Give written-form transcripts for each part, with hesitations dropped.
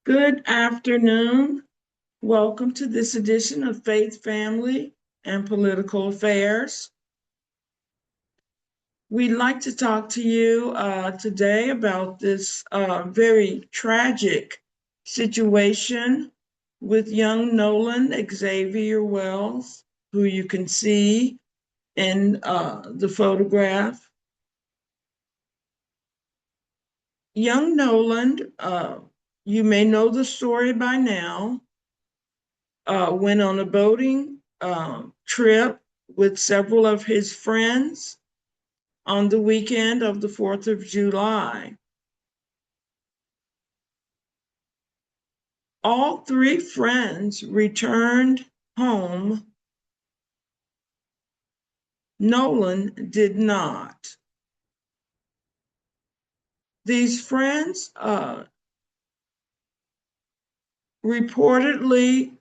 Good afternoon. Welcome to this edition of Faith, Family, and Political Affairs. We'd like to talk to you today about this very tragic situation with young Nolan Xavier Wells, who you can see in the photograph. Young Nolan, you may know the story by now, went on a boating trip with several of his friends on the weekend of the 4th of July. All three friends returned home. Nolan did not. These friends reportedly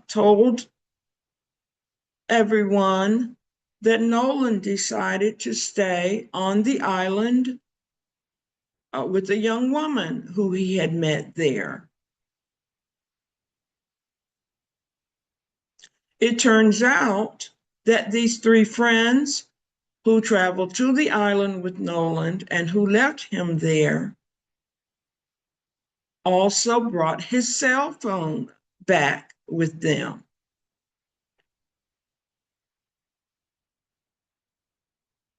told everyone that Nolan decided to stay on the island with a young woman who he had met there. It turns out that these three friends who traveled to the island with Nolan and who left him there also brought his cell phone back with them.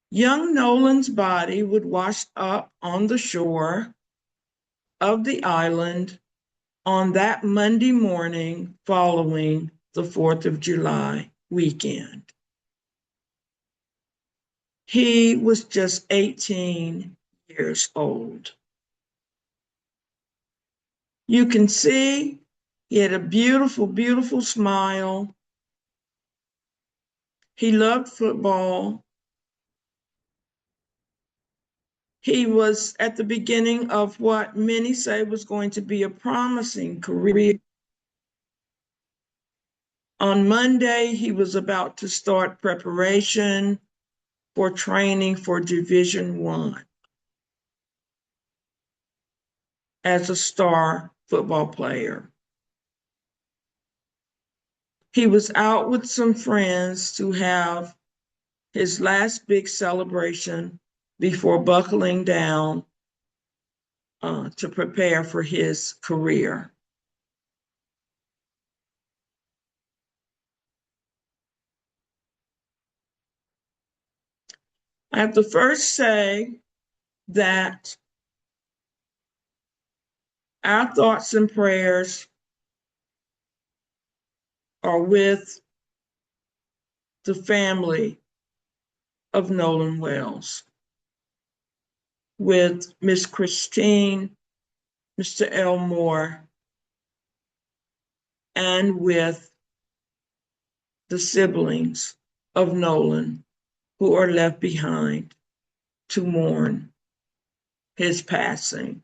Young Nolan's body would wash up on the shore of the island on that Monday morning following the 4th of July weekend. He was just 18 years old. You can see he had a beautiful, beautiful smile. He loved football. He was at the beginning of what many say was going to be a promising career. On Monday, he was about to start preparation for training for Division I as a star football player. He was out with some friends to have his last big celebration before buckling down to prepare for his career. I have to first say that our thoughts and prayers are with the family of Nolan Wells, with Miss Christine, Mr. Elmore, and with the siblings of Nolan who are left behind to mourn his passing.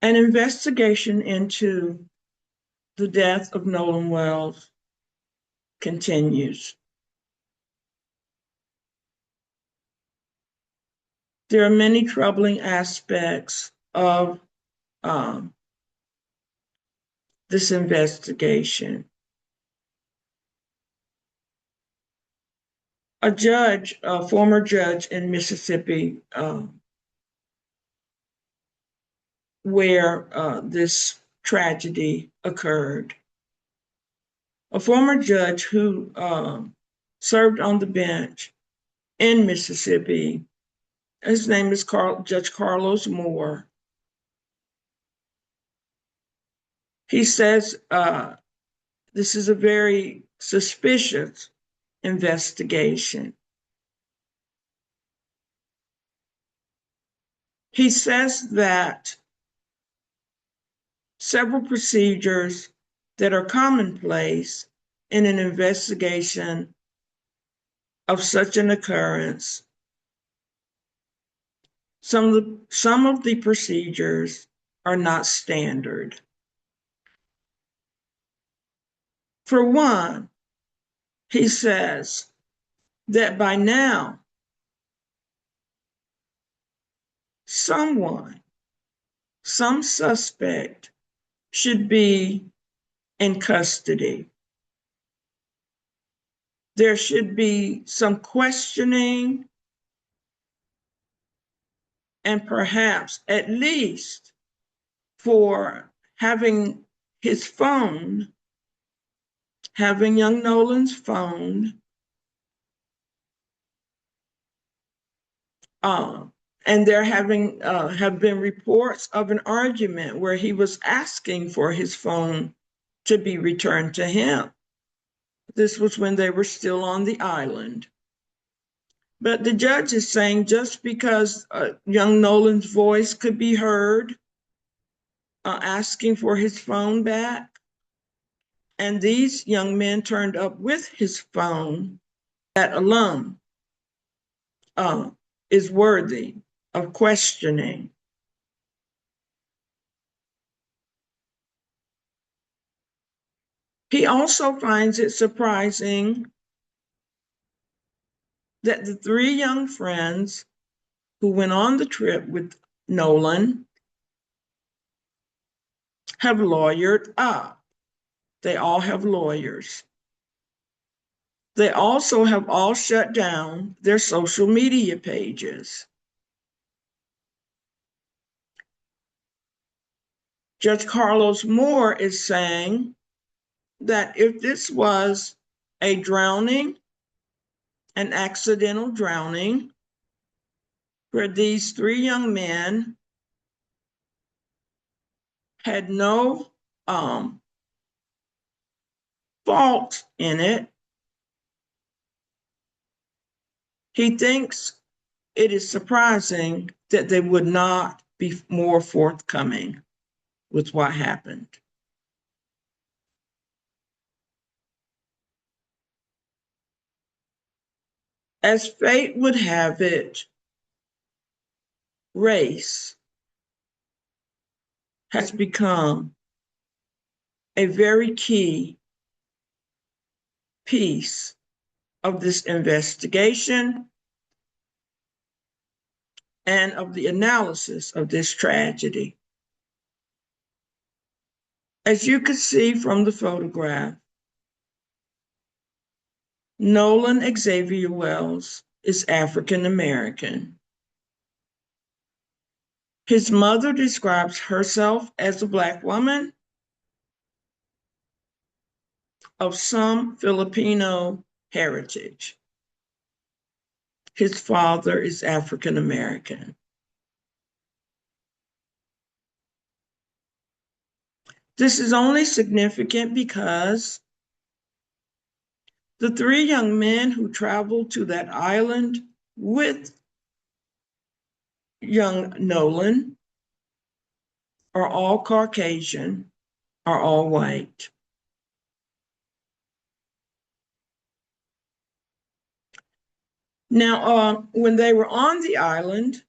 An investigation into the death of Nolan Wells continues. There are many troubling aspects of this investigation. A former judge in Mississippi, where this tragedy occurred, a former judge who served on the bench in Mississippi, his name is Judge Carlos Moore. He says this is a very suspicious investigation. He says that several procedures that are commonplace in an investigation of such an occurrence, some of the procedures are not standard. For one, he says that by now, some suspect should be in custody. There should be some questioning and perhaps at least for having his phone, having young Nolan's phone, uh, and there have been reports of an argument where he was asking for his phone to be returned to him. This was when they were still on the island. But the judge is saying just because young Nolan's voice could be heard asking for his phone back, and these young men turned up with his phone, that alone uh, is worthy of questioning. He also finds it surprising that the three young friends who went on the trip with Nolan have lawyered up. They all have lawyers. They also have all shut down their social media pages. Judge Carlos Moore is saying that if this was a drowning, an accidental drowning, where these three young men had no fault in it, he thinks it is surprising that they would not be more forthcoming with what happened. As fate would have it, race has become a very key piece of this investigation and of the analysis of this tragedy. As you can see from the photograph, Nolan Xavier Wells is African American. His mother describes herself as a Black woman of some Filipino heritage. His father is African American. This is only significant because the three young men who traveled to that island with young Nolan are all Caucasian, are all white. Now, when they were on the island,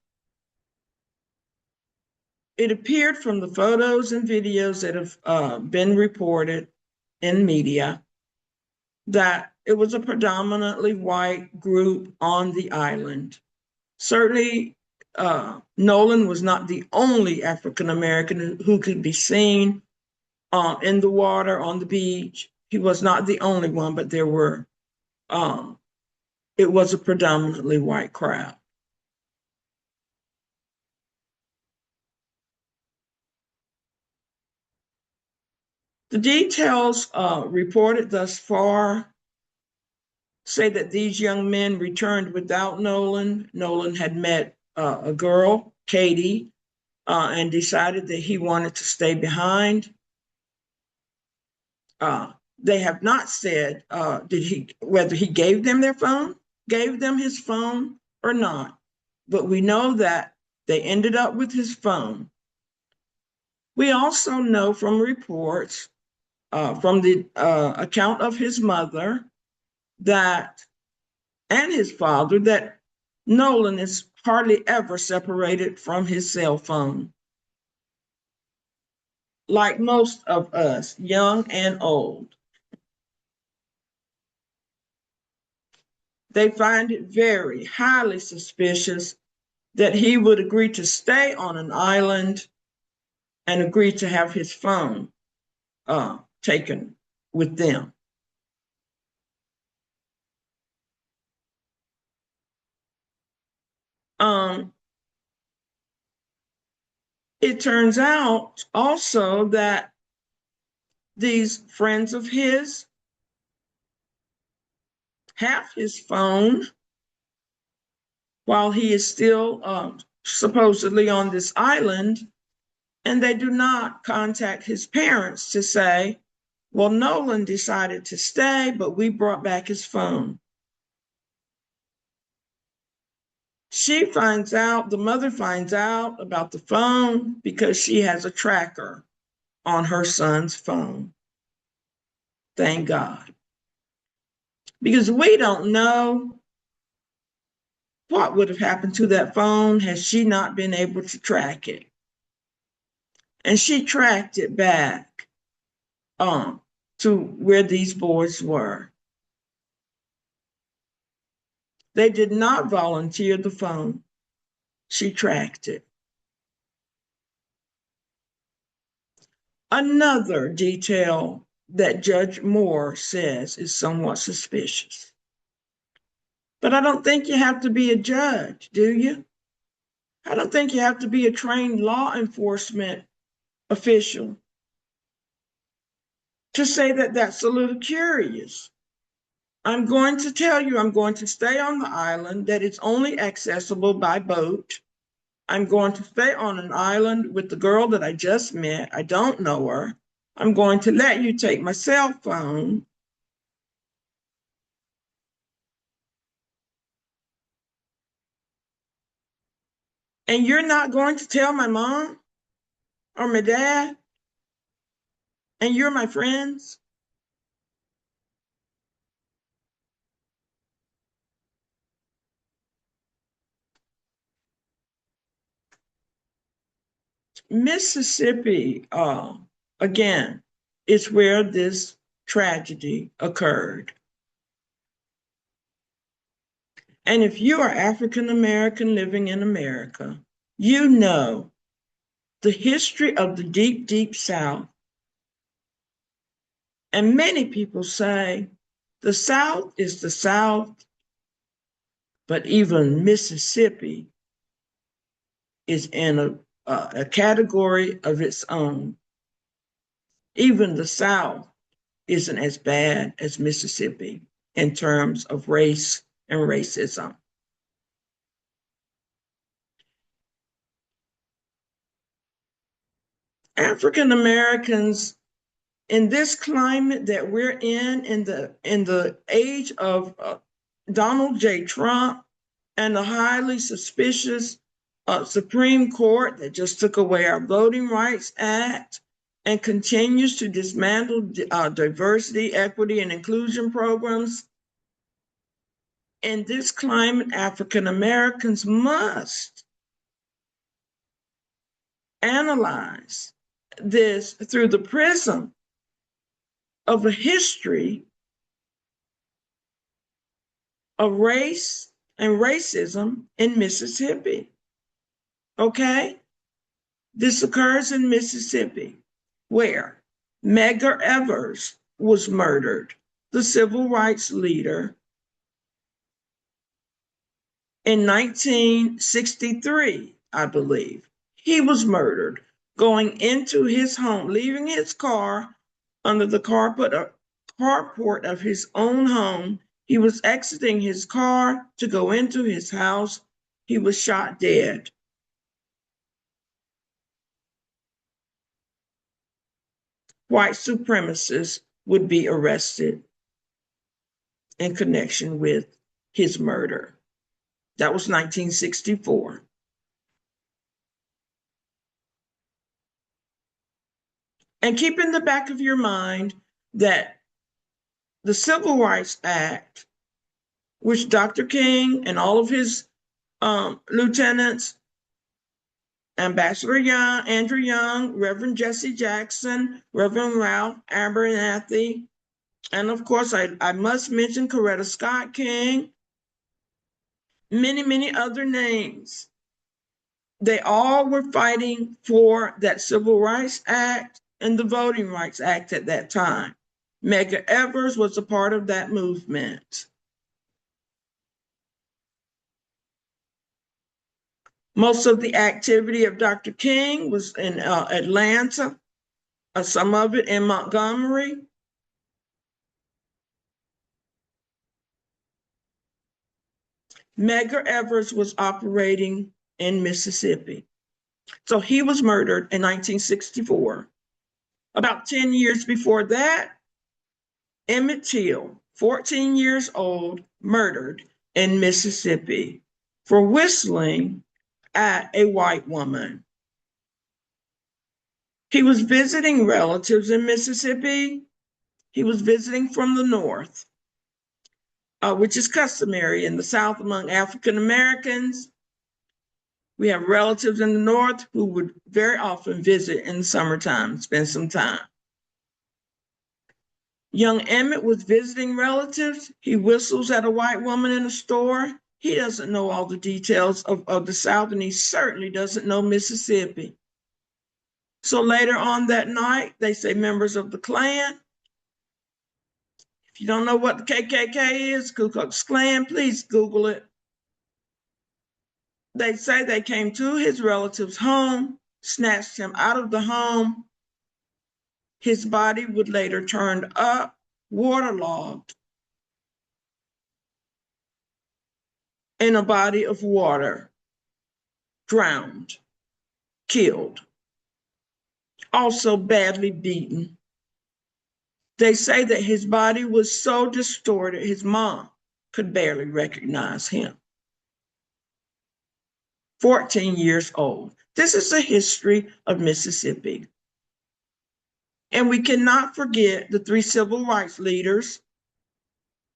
it appeared from the photos and videos that have been reported in media that it was a predominantly white group on the island. Certainly, Nolan was not the only African American who could be seen in the water on the beach. He was not the only one, but there were, it was a predominantly white crowd. The details reported thus far say that these young men returned without Nolan. Nolan had met a girl, Katie, and decided that he wanted to stay behind. They have not said whether he gave them his phone or not. But we know that they ended up with his phone. We also know from reports from the account of his mother and his father that Nolan is hardly ever separated from his cell phone. Like most of us, young and old. They find it very highly suspicious that he would agree to stay on an island and agree to have his phone taken with them. Um, it turns out also that these friends of his have his phone while he is still supposedly on this island, and they do not contact his parents to say, well, Nolan decided to stay, but we brought back his phone. She finds out, the mother finds out about the phone because she has a tracker on her son's phone. Thank God. Because we don't know what would have happened to that phone had she not been able to track it. And she tracked it back to where these boys were. They did not volunteer the phone. She tracked it. Another detail that Judge Moore says is somewhat suspicious. But I don't think you have to be a judge, do you? I don't think you have to be a trained law enforcement official to say that that's a little curious. I'm going to tell you, I'm going to stay on the island that it's only accessible by boat. I'm going to stay on an island with the girl that I just met. I don't know her. I'm going to let you take my cell phone. And you're not going to tell my mom or my dad, and you're my friends. Mississippi, again, is where this tragedy occurred. And if you are African American living in America, you know the history of the deep, deep South. And many people say the South is the South, but even Mississippi is in a category of its own. Even the South isn't as bad as Mississippi in terms of race and racism. African Americans in this climate that we're in the age of Donald J. Trump and the highly suspicious Supreme Court that just took away our Voting Rights Act and continues to dismantle diversity, equity, and inclusion programs. In this climate, African Americans must analyze this through the prism of a history of race and racism in Mississippi. Okay? This occurs in Mississippi, where Medgar Evers was murdered, the civil rights leader, in 1963, I believe. He was murdered going into his home, leaving his car under the carport of his own home. He was exiting his car to go into his house. He was shot dead. White supremacists would be arrested in connection with his murder. That was 1964. And keep in the back of your mind that the Civil Rights Act, which Dr. King and all of his lieutenants, Ambassador Young, Andrew Young, Reverend Jesse Jackson, Reverend Ralph Abernathy, and of course, I must mention Coretta Scott King many other names. They all were fighting for that Civil Rights Act and the Voting Rights Act at that time. Medgar Evers was a part of that movement. Most of the activity of Dr. King was in Atlanta, some of it in Montgomery. Medgar Evers was operating in Mississippi. So he was murdered in 1964. About 10 years before that, Emmett Till, 14 years old, murdered in Mississippi for whistling at a white woman. He was visiting relatives in Mississippi. He was visiting from the north, which is customary in the South among African Americans. We have relatives in the north who would very often visit in the summertime, spend some time. Young Emmett was visiting relatives. He whistles at a white woman in a store. He doesn't know all the details of the South, and he certainly doesn't know Mississippi. So later on that night, they say members of the Klan. If you don't know what the KKK is, Ku Klux Klan, please Google it. They say they came to his relative's home, snatched him out of the home. His body would later turn up, waterlogged in a body of water, drowned, killed, also badly beaten. They say that his body was so distorted, his mom could barely recognize him. 14 years old. This is the history of Mississippi. And we cannot forget the 3 civil rights leaders,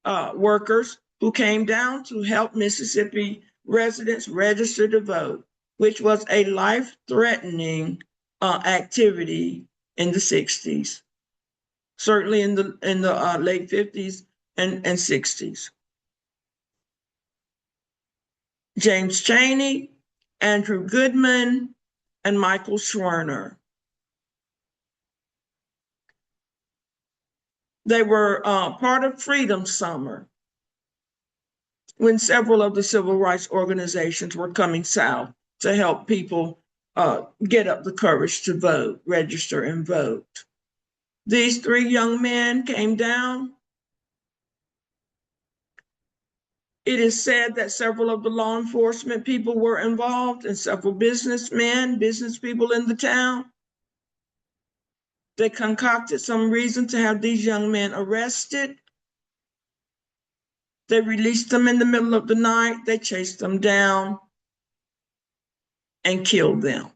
workers who came down to help Mississippi residents register to vote, which was a life-threatening activity in the 60s, certainly in the late 50s and 60s. James Chaney, Andrew Goodman, and Michael Schwerner. They were part of Freedom Summer when several of the civil rights organizations were coming south to help people get up the courage to vote, register, and vote. These 3 young men came down. It is said that several of the law enforcement people were involved and several business people in the town. They concocted some reason to have these young men arrested. They released them in the middle of the night. They chased them down and killed them,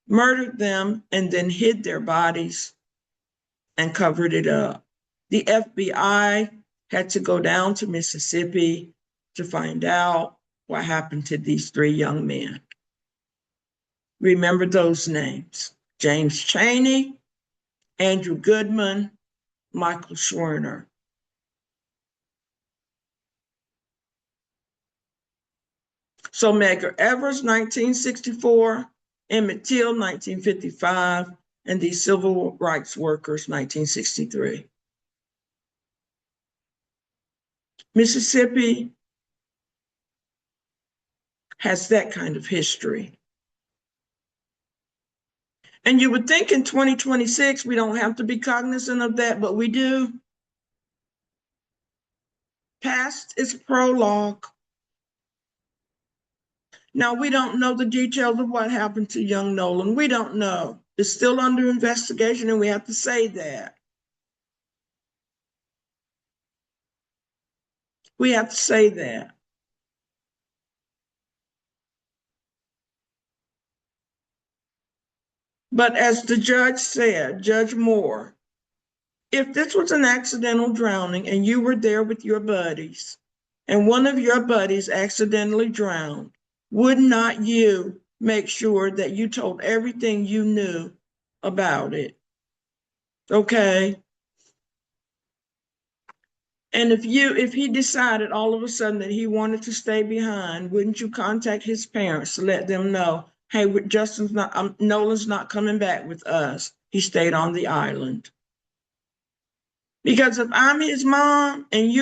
murdered them, and then hid their bodies and covered it up. The FBI had to go down to Mississippi to find out what happened to these 3 young men. Remember those names: James Chaney, Andrew Goodman, Michael Schwerner. So Medgar Evers, 1964, Emmett Till, 1955, and these civil rights workers, 1963. Mississippi has that kind of history. And you would think in 2026, we don't have to be cognizant of that, but we do. Past is prologue. Now, we don't know the details of what happened to young Nolan. We don't know. It's still under investigation, and we have to say that. We have to say that. But as the judge said, Judge Moore, if this was an accidental drowning and you were there with your buddies, and one of your buddies accidentally drowned, would not you make sure that you told everything you knew about it? Okay. And if he decided all of a sudden that he wanted to stay behind, wouldn't you contact his parents to let them know, hey, Nolan's not coming back with us. He stayed on the island. Because if I'm his mom and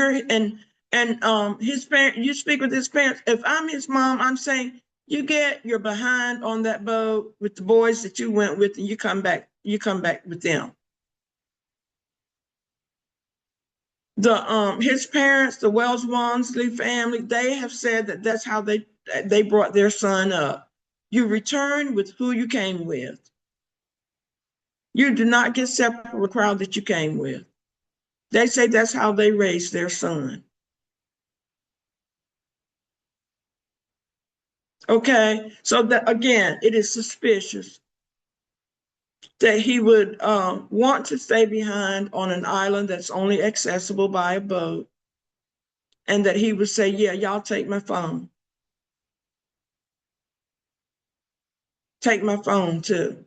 his parent, you speak with his parents. If I'm his mom, I'm saying you're behind on that boat with the boys that you went with, and you come back with them. His parents, the Wells Wansley family, they have said that that's how they brought their son up. You return with who you came with. You do not get separate with the crowd that you came with. They say that's how they raised their son. Okay, so that again, it is suspicious that he would want to stay behind on an island that's only accessible by a boat, and that he would say, yeah, y'all take my phone. Take my phone too.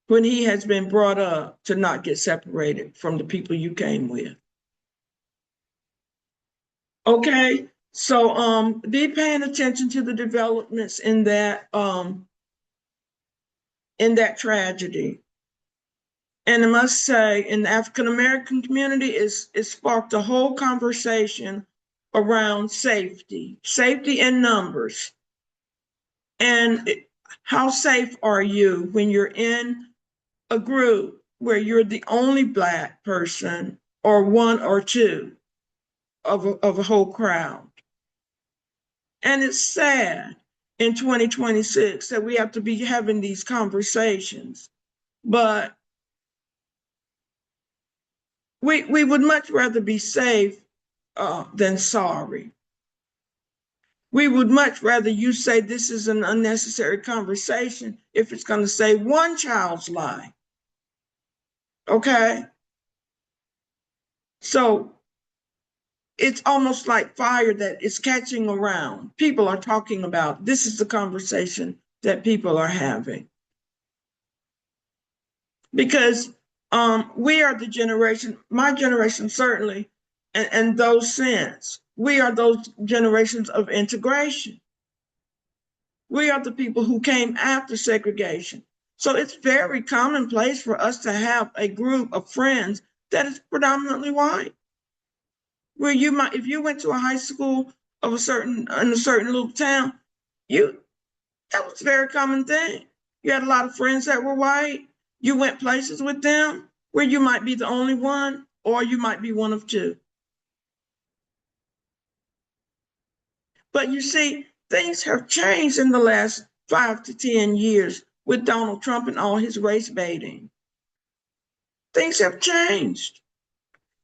When he has been brought up to not get separated from the people you came with. Okay, so be paying attention to the developments in that tragedy. And I must say, in the African American community, it sparked a whole conversation around safety in numbers. And how safe are you when you're in a group where you're the only Black person or one or two of a whole crowd? And it's sad in 2026 that we have to be having these conversations. But we would much rather be safe than sorry. We would much rather you say this is an unnecessary conversation if it's going to save one child's life. Okay? So it's almost like fire that is catching around. People are talking about this is the conversation that people are having. Because we are the generation, my generation certainly, and those since, we are those generations of integration. We are the people who came after segregation. So it's very commonplace for us to have a group of friends that is predominantly white. Where you might, if you went to a high school in a certain little town, that was a very common thing. You had a lot of friends that were white. You went places with them where you might be the only one, or you might be one of two. But you see, things have changed in the last 5 to 10 years with Donald Trump and all his race baiting. Things have changed.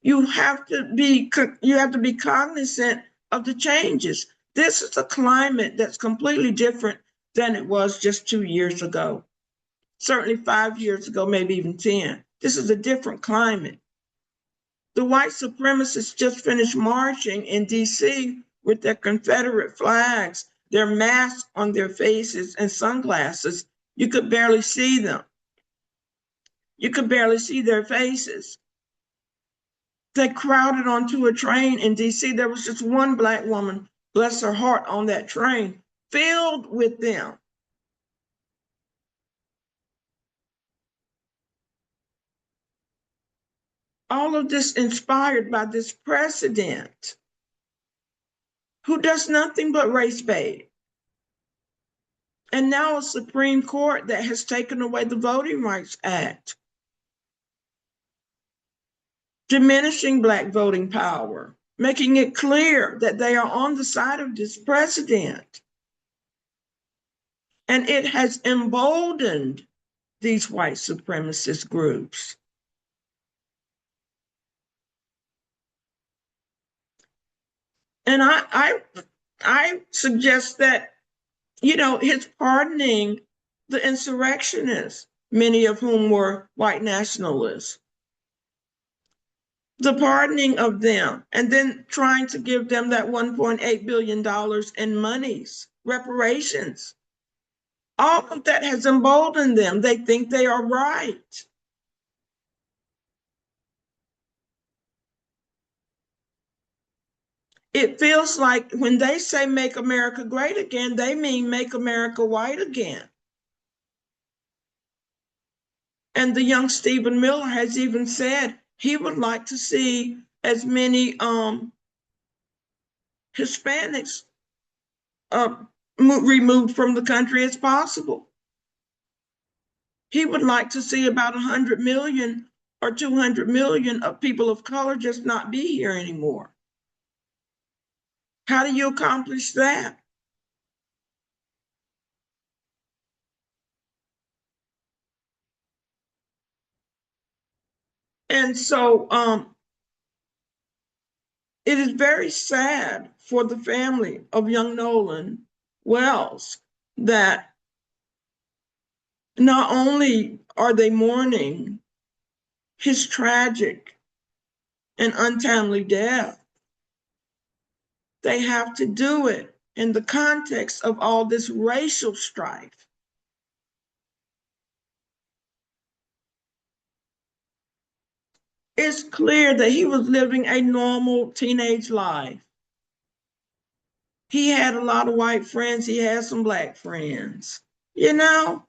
You have to be cognizant of the changes. This is a climate that's completely different than it was just 2 years ago. Certainly 5 years ago, maybe even 10. This is a different climate. The white supremacists just finished marching in DC with their Confederate flags, their masks on their faces and sunglasses. You could barely see them. You could barely see their faces. They crowded onto a train in DC. There was just one Black woman, bless her heart, on that train, filled with them. All of this inspired by this president who does nothing but race bait. And now a Supreme Court that has taken away the Voting Rights Act, diminishing Black voting power, making it clear that they are on the side of this president. And it has emboldened these white supremacist groups. And I suggest that, his pardoning the insurrectionists, many of whom were white nationalists, the pardoning of them, and then trying to give them that $1.8 billion in monies, reparations. All of that has emboldened them. They think they are right. It feels like when they say make America great again, they mean make America white again. And the young Stephen Miller has even said he would like to see as many Hispanics uh, removed from the country as possible. He would like to see about 100 million or 200 million of people of color just not be here anymore. How do you accomplish that? And so it is very sad for the family of young Nolan Wells that not only are they mourning his tragic and untimely death, they have to do it in the context of all this racial strife. It's clear that he was living a normal teenage life. He had a lot of white friends, he had some black friends. You know,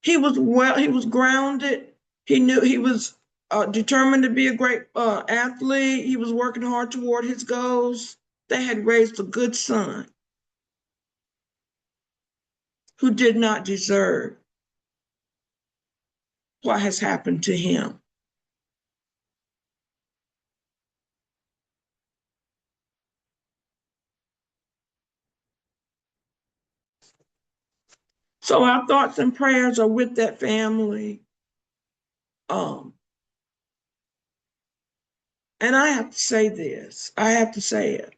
he was grounded. He knew he was determined to be a great athlete. He was working hard toward his goals. They had raised a good son who did not deserve what has happened to him. So our thoughts and prayers are with that family. Um, and I have to say this, I have to say it.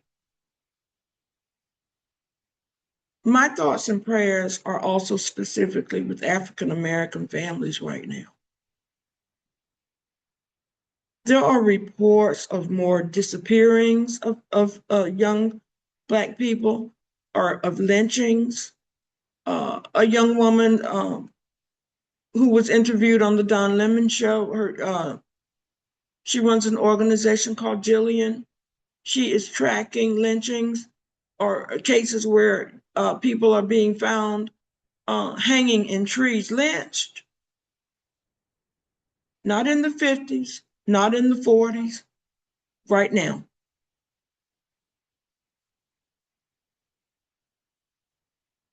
My thoughts and prayers are also specifically with African American families right now. There are reports of more disappearings of young Black people or of lynchings. A young woman who was interviewed on the Don Lemon show, she runs an organization called Jillian. She is tracking lynchings or cases where people are being found hanging in trees, lynched. Not in the 50s, not in the 40s, right now.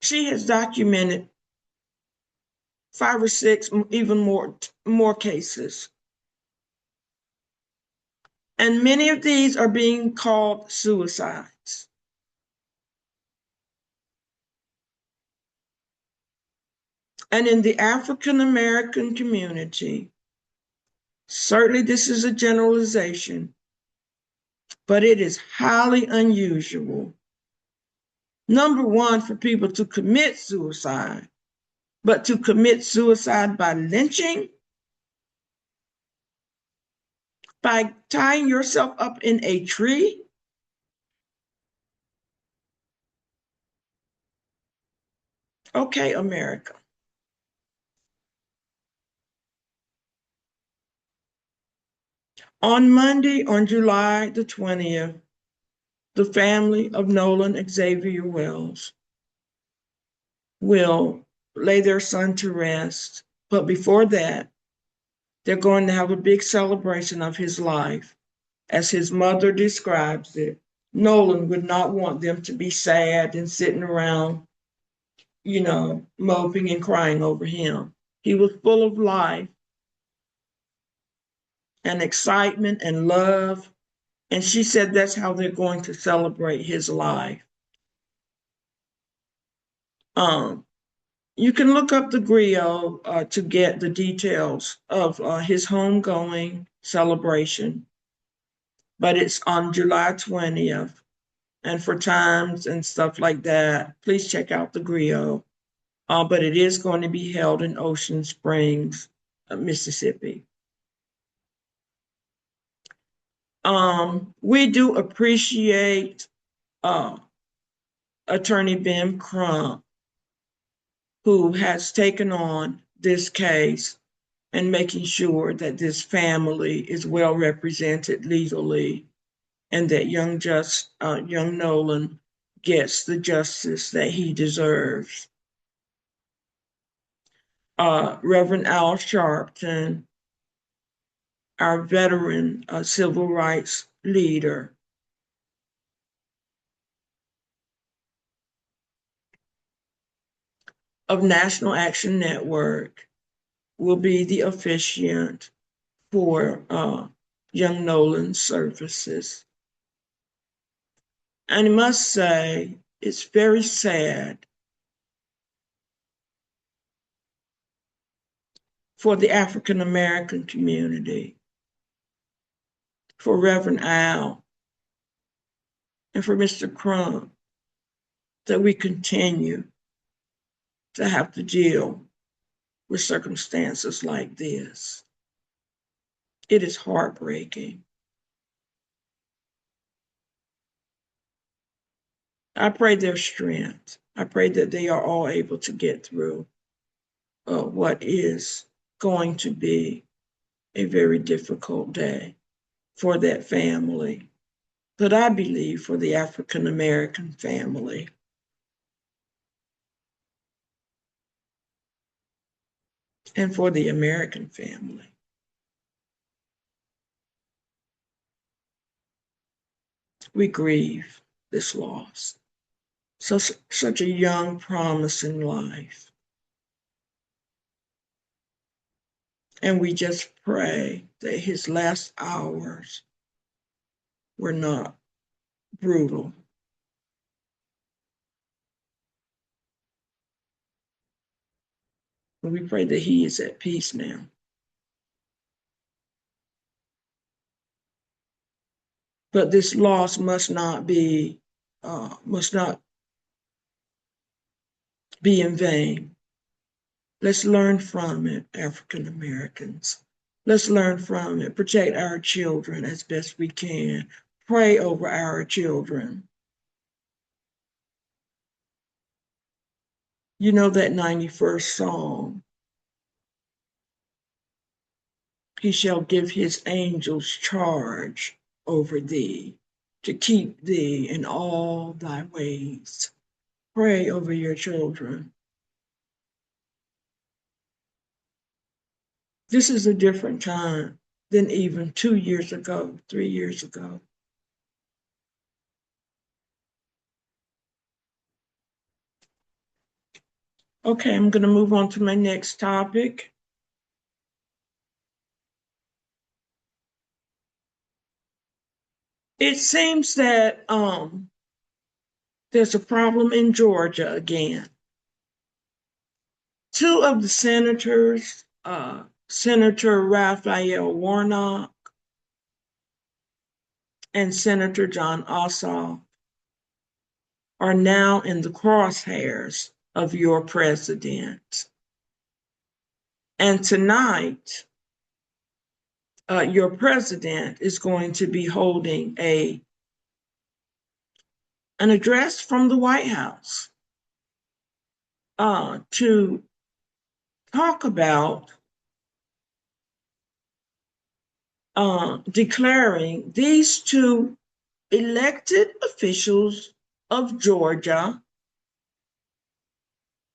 She has documented 5 or 6, even more cases. And many of these are being called suicides. And in the African American community, certainly this is a generalization, but it is highly unusual. Number one, for people to commit suicide, but to commit suicide by lynching, by tying yourself up in a tree. Okay, America. On Monday, on July the 20th, the family of Nolan Xavier Wells will lay their son to rest. But before that, they're going to have a big celebration of his life. As his mother describes it, Nolan would not want them to be sad and sitting around, moping and crying over him. He was full of life and excitement and love. And she said that's how they're going to celebrate his life. Um, you can look up the griot to get the details of his homegoing celebration, but it's on July 20th. And for times and stuff like that, please check out the griot. But it is going to be held in Ocean Springs, Mississippi. We do appreciate Attorney Ben Crump, who has taken on this case and making sure that this family is well represented legally and that young Nolan gets the justice that he deserves. Reverend Al Sharpton, our veteran civil rights leader, of National Action Network, will be the officiant for young Nolan's services. And I must say, it's very sad for the African American community, for Reverend Al, and for Mr. Crump, that we continue to have to deal with circumstances like this. It is heartbreaking. I pray their strength. I pray that they are all able to get through what is going to be a very difficult day for that family, but I believe for the African American family. And for the American family. We grieve this loss. Such a young, promising life. And we just pray that his last hours were not brutal. And we pray that he is at peace now. But this loss must not be in vain. Let's learn from it, African Americans. Let's learn from it. Protect our children as best we can. Pray over our children. You know that 91st Psalm. He shall give his angels charge over thee to keep thee in all thy ways. Pray over your children. This is a different time than even 2 years ago, 3 years ago. Okay, I'm going to move on to my next topic. It seems that there's a problem in Georgia again. Two of the senators, Senator Raphael Warnock and Senator John Ossoff, are now in the crosshairs of your president. And tonight, your president is going to be holding an address from the White House to talk about declaring these two elected officials of Georgia,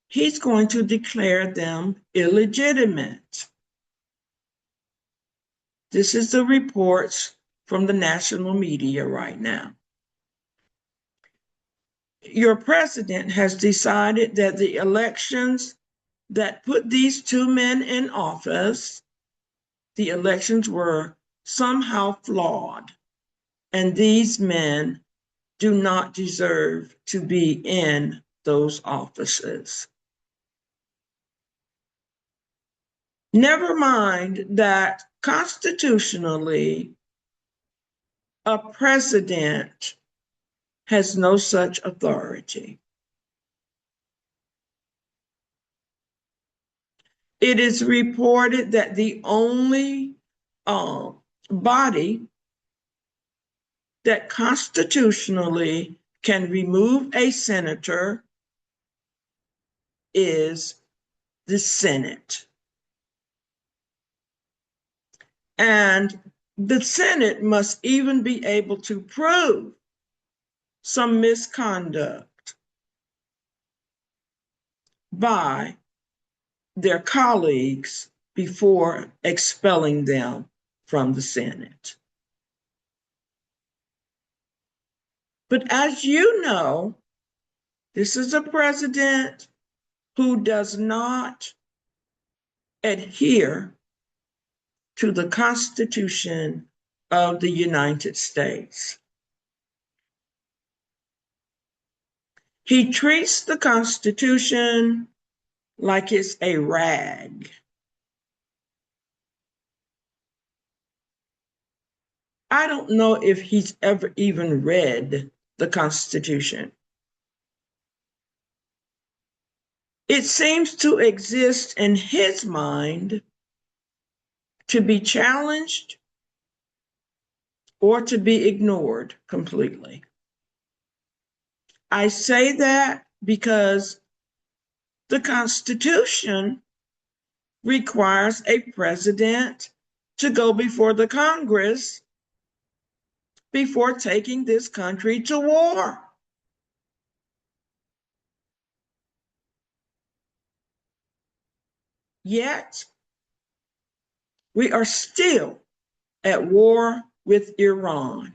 he's going to declare them illegitimate. This is the reports from the national media right now. Your president has decided that the elections that put these two men in office, the elections were somehow flawed, and these men do not deserve to be in those offices. Never mind that constitutionally, a president has no such authority. It is reported that the only body that constitutionally can remove a senator is the Senate. And the Senate must even be able to prove some misconduct by their colleagues before expelling them from the Senate. But as you know, this is a president who does not adhere to the Constitution of the United States. He treats the Constitution like it's a rag. I don't know if he's ever even read the Constitution. It seems to exist in his mind to be challenged or to be ignored completely. I say that because the Constitution requires a president to go before the Congress before taking this country to war. Yet, we are still at war with Iran.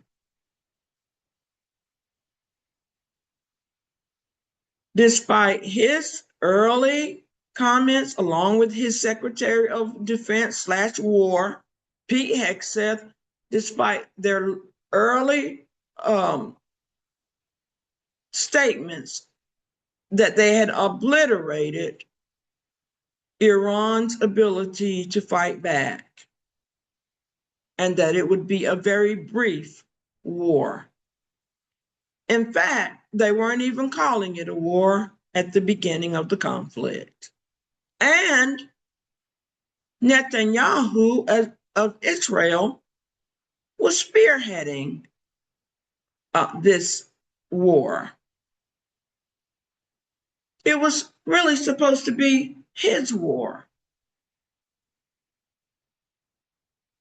Despite his early comments, along with his Secretary of Defense / War, Pete Hegseth, despite their early statements that they had obliterated Iran's ability to fight back and that it would be a very brief war. In fact, they weren't even calling it a war at the beginning of the conflict. And Netanyahu of Israel was spearheading this war. It was really supposed to be his war.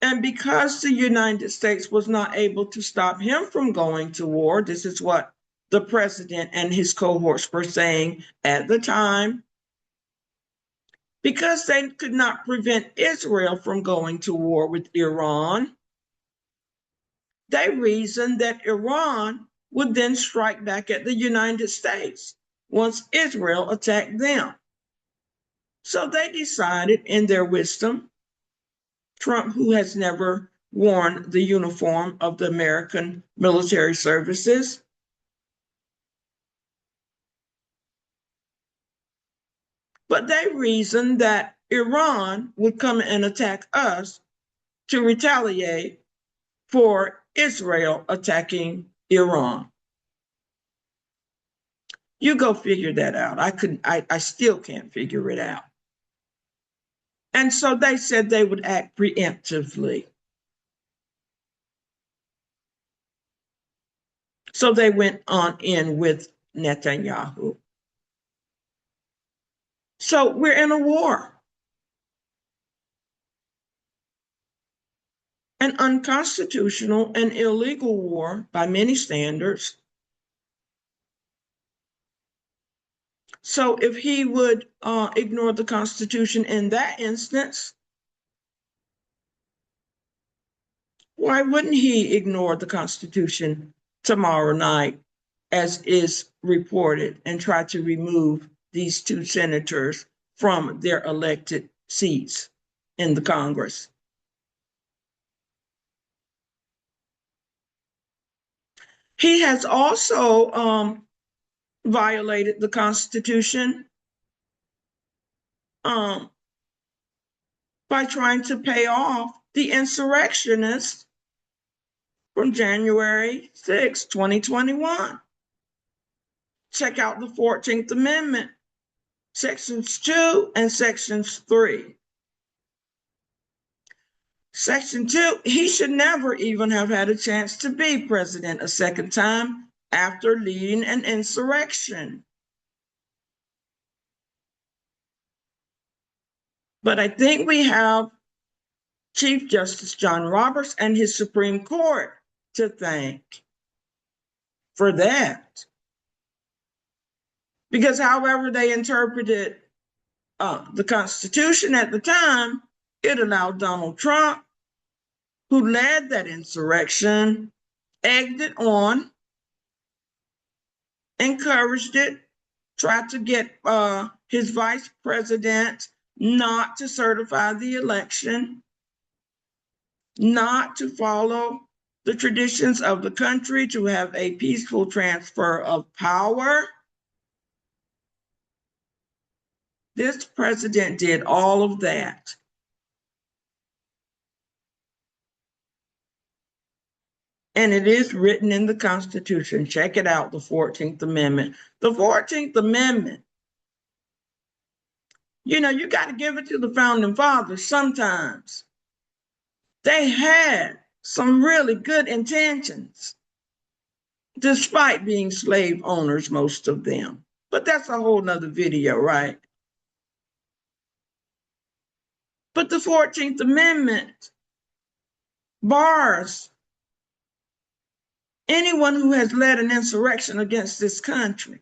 And because the United States was not able to stop him from going to war, this is what the president and his cohorts were saying at the time, because they could not prevent Israel from going to war with Iran, they reasoned that Iran would then strike back at the United States once Israel attacked them. So they decided in their wisdom, Trump, who has never worn the uniform of the American military services, but they reasoned that Iran would come and attack us to retaliate for Israel attacking Iran. You go figure that out. I still can't figure it out. And so they said they would act preemptively. So they went on in with Netanyahu. So we're in a war, an unconstitutional and illegal war by many standards. So if he would ignore the Constitution in that instance, why wouldn't he ignore the Constitution tomorrow night, as is reported, and try to remove these two senators from their elected seats in the Congress? He has also violated the Constitution by trying to pay off the insurrectionists from January 6, 2021. Check out the 14th Amendment, Sections 2 and Sections 3. Section 2, he should never even have had a chance to be president a second time after leading an insurrection. But I think we have Chief Justice John Roberts and his Supreme Court to thank for that. Because however they interpreted the Constitution at the time, it allowed Donald Trump, who led that insurrection, egged it on, encouraged it, tried to get his vice president not to certify the election, not to follow the traditions of the country, to have a peaceful transfer of power. This president did all of that. And it is written in the Constitution. Check it out, the 14th Amendment. The 14th Amendment, you know, you got to give it to the founding fathers sometimes. They had some really good intentions, despite being slave owners, most of them. But that's a whole nother video, right? But the 14th Amendment bars anyone who has led an insurrection against this country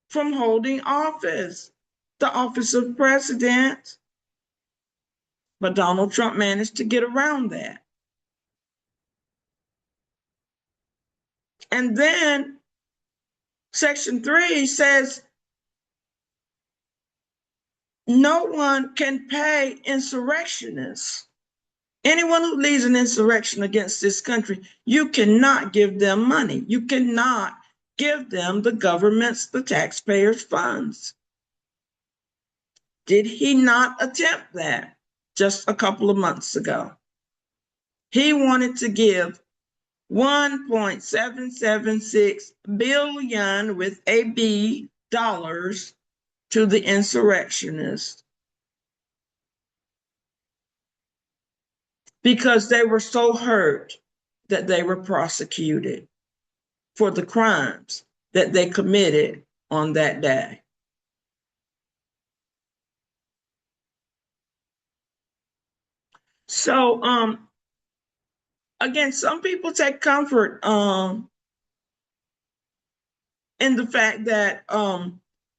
from holding office, the office of president. But Donald Trump managed to get around that. And then Section 3 says no one can pay insurrectionists. Anyone who leads an insurrection against this country, you cannot give them money. You cannot give them the government's, the taxpayers' funds. Did he not attempt that just a couple of months ago? He wanted to give $1.776 billion with a B dollars to the insurrectionists because they were so hurt that they were prosecuted for the crimes that they committed on that day. So, again, some people take comfort in the fact that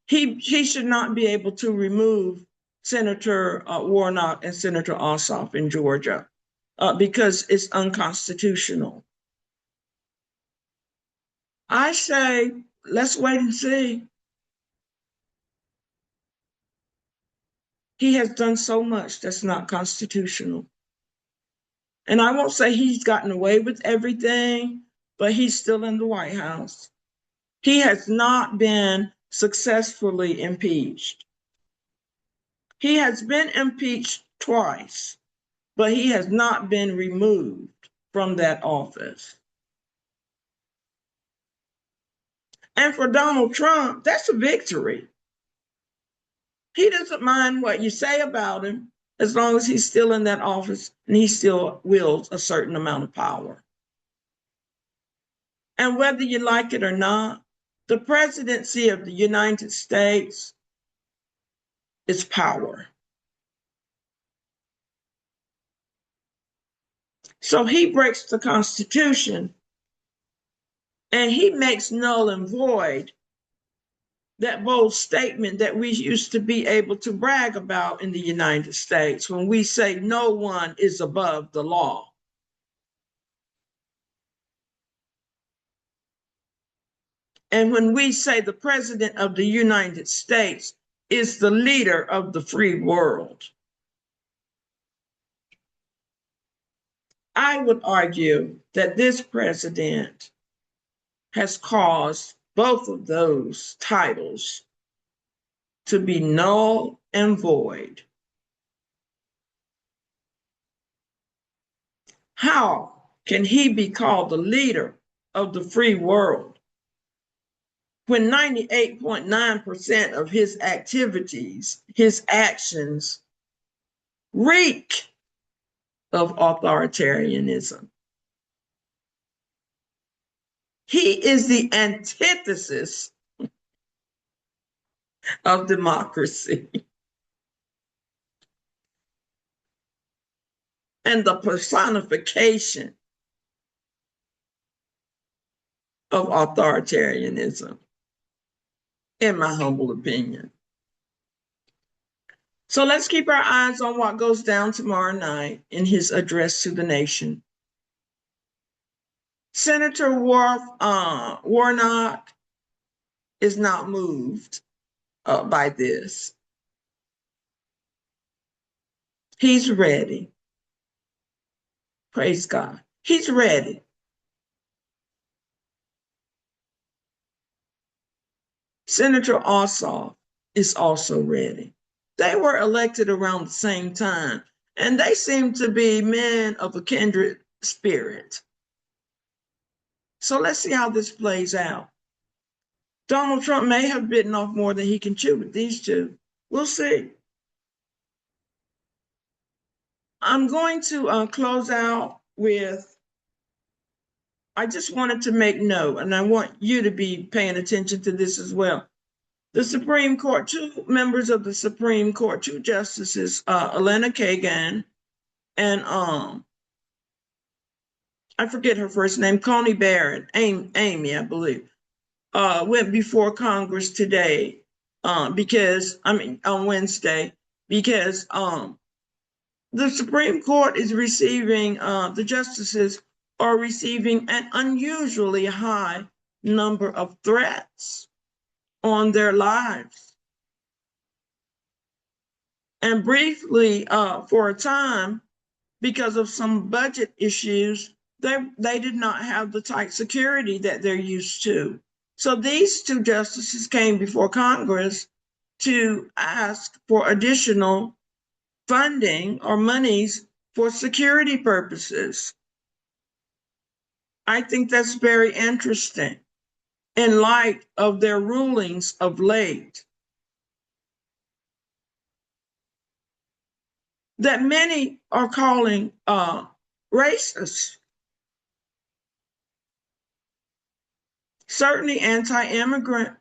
he should not be able to remove Senator Warnock and Senator Ossoff in Georgia because it's unconstitutional. I say, let's wait and see. He has done so much that's not constitutional. And I won't say he's gotten away with everything, but he's still in the White House. He has not been successfully impeached. He has been impeached twice, but he has not been removed from that office. And for Donald Trump, that's a victory. He doesn't mind what you say about him as long as he's still in that office and he still wields a certain amount of power. And whether you like it or not, the presidency of the United States is power. So he breaks the Constitution and he makes null and void that bold statement that we used to be able to brag about in the United States when we say no one is above the law. And when we say the president of the United States is the leader of the free world. I would argue that this president has caused both of those titles to be null and void. How can he be called the leader of the free world when 98.9% of his activities, his actions, reek of authoritarianism? He is the antithesis of democracy. and the personification of authoritarianism, in my humble opinion. So let's keep our eyes on what goes down tomorrow night in his address to the nation. Senator Warnock is not moved by this. He's ready. Praise God. He's ready. Senator Ossoff is also ready. They were elected around the same time, and they seem to be men of a kindred spirit. So let's see how this plays out. Donald Trump may have bitten off more than he can chew with these two. We'll see. I'm going to close out with, I just wanted to make note, and I want you to be paying attention to this as well. The Supreme Court, two members of the Supreme Court, two justices, Elena Kagan and I forget her first name, Coney Barrett, Amy, I believe, went before Congress today on Wednesday, because the Supreme Court is receiving, the justices are receiving an unusually high number of threats on their lives. And briefly, for a time, because of some budget issues, they did not have the tight security that they're used to. So these two justices came before Congress to ask for additional funding or monies for security purposes. I think that's very interesting in light of their rulings of late, that many are calling racist, certainly anti-immigrant.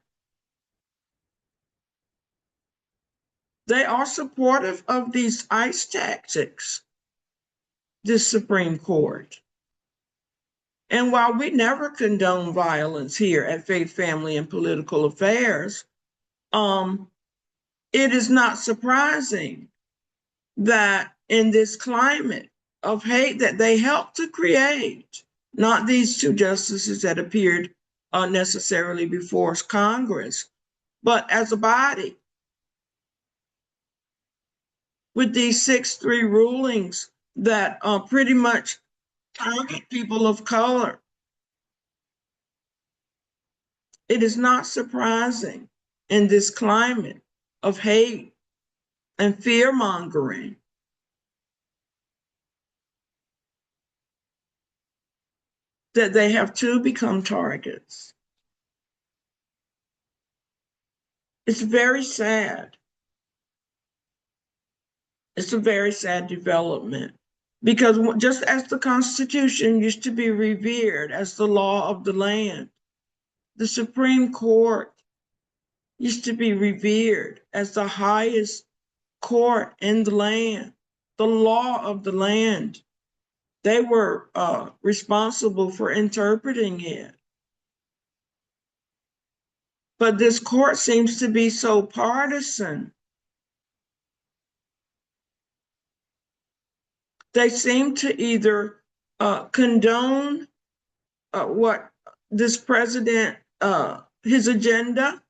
They are supportive of these ICE tactics, this Supreme Court. And while we never condone violence here at Faith, Family, and Political Affairs, it is not surprising that in this climate of hate that they helped to create, not these two justices that appeared necessarily before Congress, but as a body, with these 6-3 rulings that pretty much target people of color. It is not surprising in this climate of hate and fear mongering that they have too become targets. It's very sad. It's a very sad development, because just as the Constitution used to be revered as the law of the land, the Supreme Court used to be revered as the highest court in the land, the law of the land. They were responsible for interpreting it. But this court seems to be so partisan. They seem to either condone what this president, his agenda.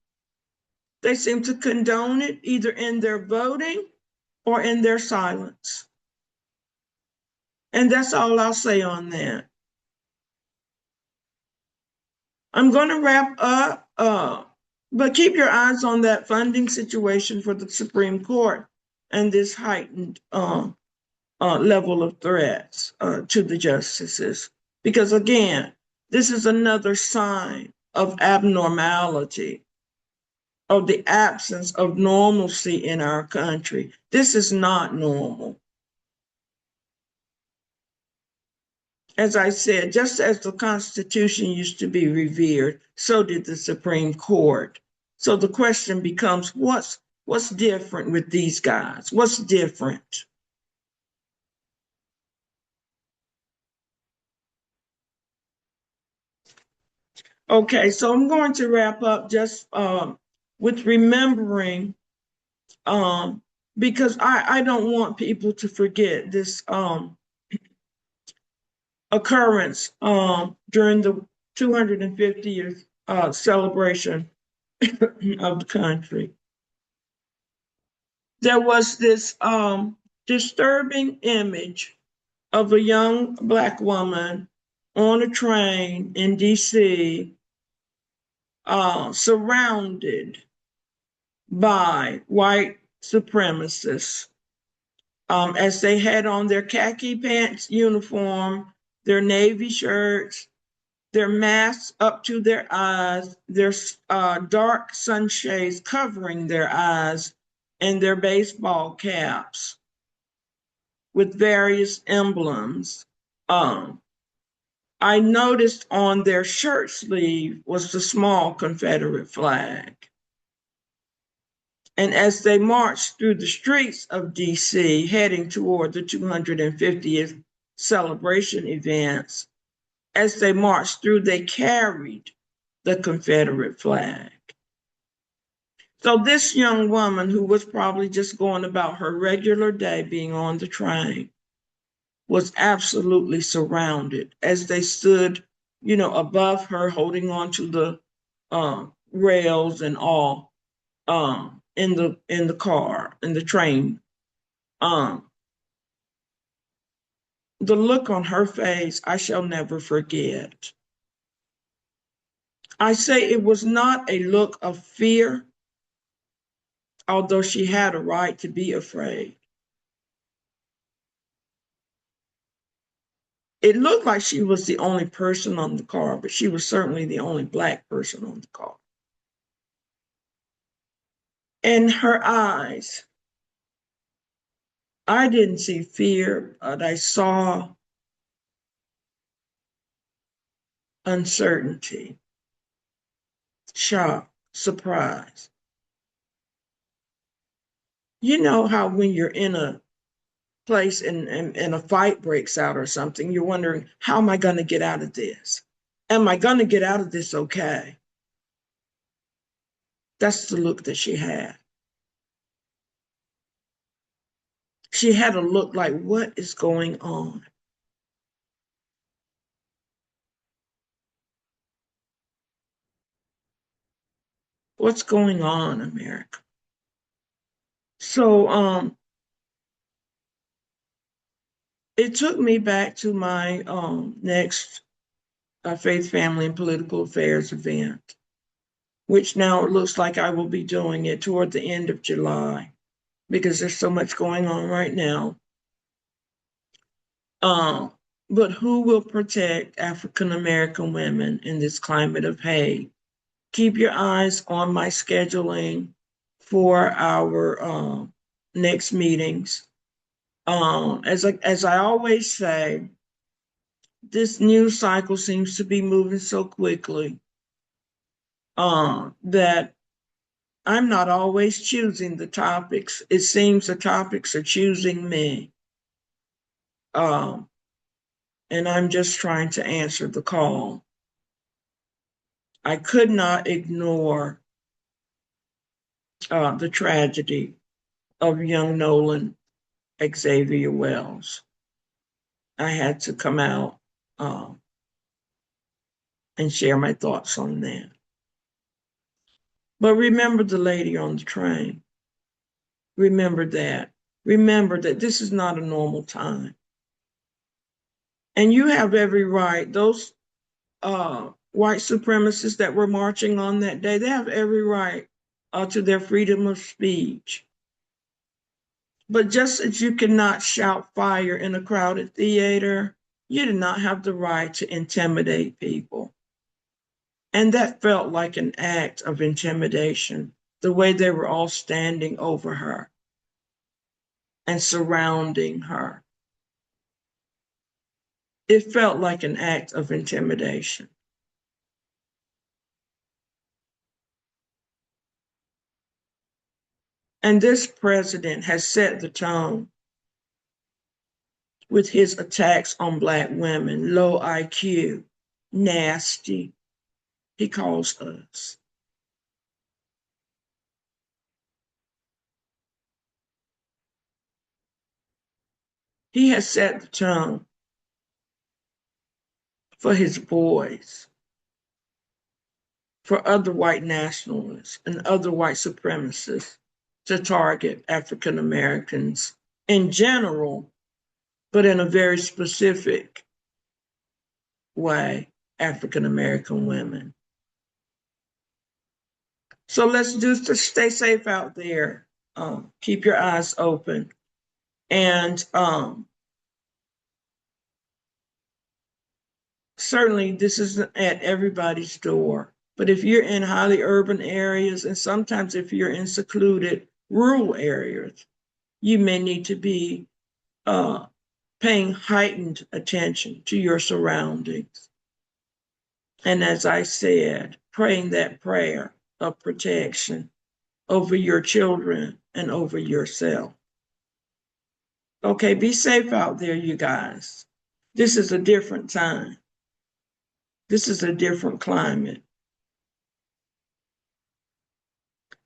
They seem to condone it either in their voting or in their silence. And that's all I'll say on that. I'm going to wrap up, but keep your eyes on that funding situation for the Supreme Court and this heightened level of threats to the justices. Because again, this is another sign of abnormality, of the absence of normalcy in our country. This is not normal. As I said, just as the Constitution used to be revered, so did the Supreme Court. So the question becomes, what's different with these guys? What's different? Okay, so I'm going to wrap up just with remembering, um, because I don't want people to forget this occurrence during the 250th celebration of the country. There was this disturbing image of a young Black woman on a train in DC, surrounded by white supremacists, as they had on their khaki pants uniform, their navy shirts, their masks up to their eyes, their dark sunshades covering their eyes, and their baseball caps with various emblems. Um, I noticed on their shirt sleeve was the small Confederate flag. And as they marched through the streets of DC, heading toward the 250th celebration events, as they marched through, they carried the Confederate flag. So this young woman, who was probably just going about her regular day being on the train, was absolutely surrounded as they stood, above her, holding on to the rails and all, in the car, in the train. Um, the look on her face, I shall never forget. I say it was not a look of fear, although she had a right to be afraid. It looked like she was the only person on the car, but she was certainly the only Black person on the car. And her eyes, I didn't see fear, but I saw uncertainty, shock, surprise. You know how when you're in a place and a fight breaks out or something, you're wondering, how am I going to get out of this? Am I going to get out of this okay? That's the look that she had. She had a look like, what is going on? What's going on, America? So it took me back to my next faith, family, and political affairs event, which now it looks like I will be doing it toward the end of July because there's so much going on right now. Um, but who will protect African American women in this climate of hate? Keep your eyes on my scheduling for our next meetings. As I always say, this news cycle seems to be moving so quickly that I'm not always choosing the topics. It seems the topics are choosing me. Um, and I'm just trying to answer the call. I could not ignore the tragedy of young Nolan Xavier Wells. I had to come out and share my thoughts on that. But remember the lady on the train. Remember that. Remember that this is not a normal time. And you have every right. Those white supremacists that were marching on that day, they have every right to their freedom of speech. But just as you cannot shout fire in a crowded theater, you do not have the right to intimidate people. And that felt like an act of intimidation, the way they were all standing over her and surrounding her. It felt like an act of intimidation. And this president has set the tone with his attacks on Black women, low IQ, nasty, he calls us. He has set the tone for his boys, for other white nationalists and other white supremacists to target African Americans in general, but in a very specific way, African American women. So let's just stay safe out there. Keep your eyes open. And certainly this isn't at everybody's door. But if you're in highly urban areas, and sometimes if you're in secluded rural areas, you may need to be paying heightened attention to your surroundings. And as I said, praying that prayer of protection over your children and over yourself. Okay, be safe out there, you guys. This is a different time. This is a different climate.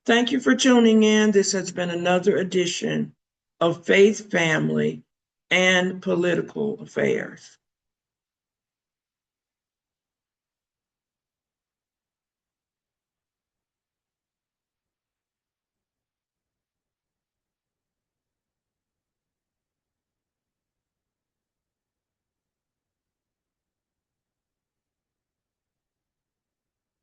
Thank you for tuning in. This has been another edition of Faith, Family, and Political Affairs.